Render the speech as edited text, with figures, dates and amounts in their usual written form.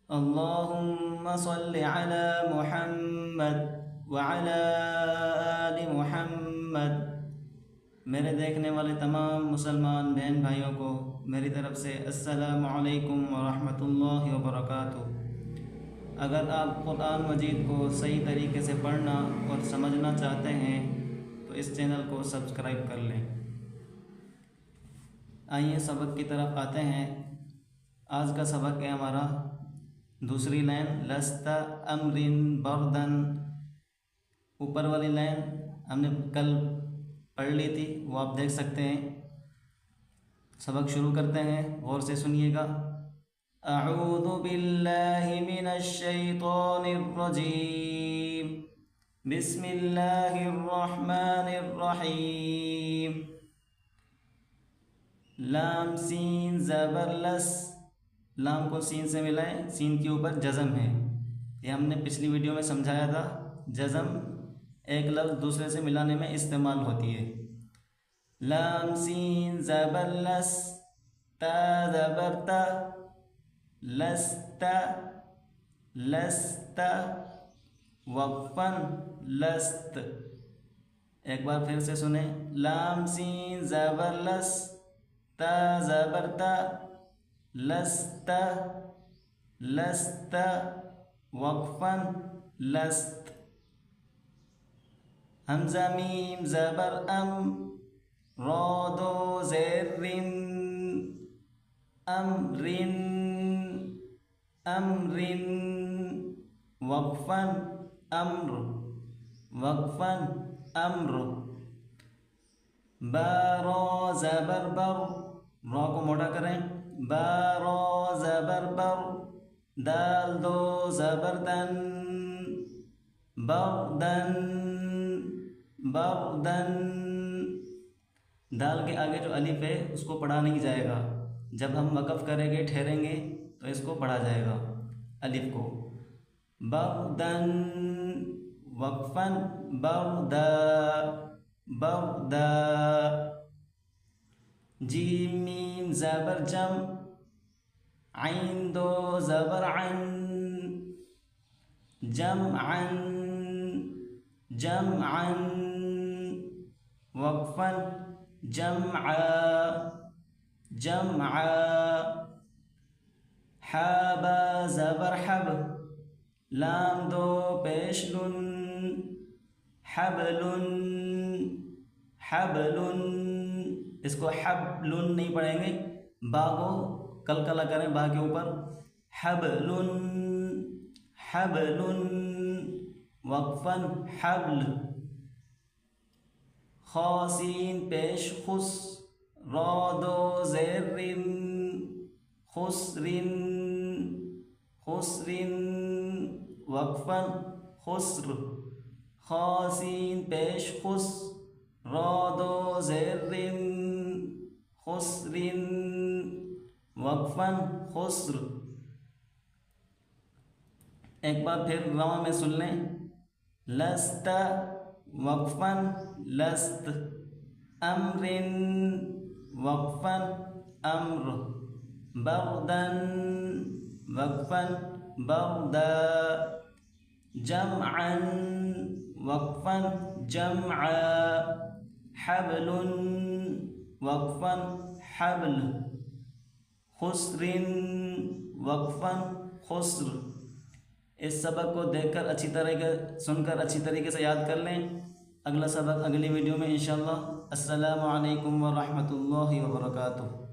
اللهم صل على محمد وعلى آل محمد۔ میرے دیکھنے والے تمام مسلمان بہن بھائیوں کو میری طرف سے السلام علیکم ورحمۃ اللہ وبرکاتہ۔ اگر آپ قرآن مجید کو صحیح طریقے سے پڑھنا اور سمجھنا چاہتے ہیں تو اس چینل کو سبسکرائب کر لیں۔ آئیے سبق کی طرف آتے ہیں۔ آج کا سبق ہے ہمارا دوسری لائن لست امرن بردن۔ اوپر والی لائن ہم نے کل پڑھ لی تھی، وہ آپ دیکھ سکتے ہیں۔ سبق شروع کرتے ہیں، غور سے سنیے گا۔ اعوذ باللہ من الشیطان الرجیم، بسم اللہ الرحمن الرحیم۔ لام سین زبر لس، لام کو سین سے ملائیں، سین کے اوپر جزم ہے۔ یہ ہم نے پچھلی ویڈیو میں سمجھایا تھا، جزم ایک لفظ دوسرے سے ملانے میں استعمال ہوتی ہے۔ لام سین زبر لس، تا زبر تا، لست لست، وقفاً لست۔ ایک بار پھر سے سنیں، لام سین زبر لس، تا زبر تا، لست لست، وقفاً لست۔ حمزہ میم زبر ام، را دو زیر رن، امرن امرن، وقفاً امر وقفاً امر۔ با را زبر بر، را کو موٹا کریں، با را زبر بر، دال دو زبر دن، بردن بردن۔ دال کے آگے جو الف ہے اس کو پڑھا نہیں جائے گا، جب ہم وقف کریں گے ٹھہریں گے تو اس کو پڑھا جائے گا الف کو۔ بردن وقفاً بردا بردا۔ جیم میم زبر جم، عین دو زبر عن، جمعا جمعا، وقفاً جمعا جمعا۔ حا با زبر حب، لام دو پیش لن، حبل حبل۔ اس کو حبل نہیں پڑھیں گے، با کو کلکلا کریں با کے اوپر، حبل حبل، وقفاً حبل۔ خا سین پیش خس، را دو زیر رن، خسرن خسرن، وقفاً خسر۔ خا سین پیش خس، را دو زیر رن، خسرن، وقفاً خسر۔ ایک بار پھر رواں میں سن لیں، لست وقفاً لست، امرن وقفاً امر، بردن وقفاً بردا، جمعا وقفاً جمعا، حبل وقفاً حبل، خسر وقفاً خسر۔ اس سبق کو دیکھ کر اچھی طرح سن کر اچھی طریقے سے یاد کر لیں۔ اگلا سبق اگلی ویڈیو میں انشاءاللہ۔ السلام علیکم ورحمۃ اللہ وبرکاتہ۔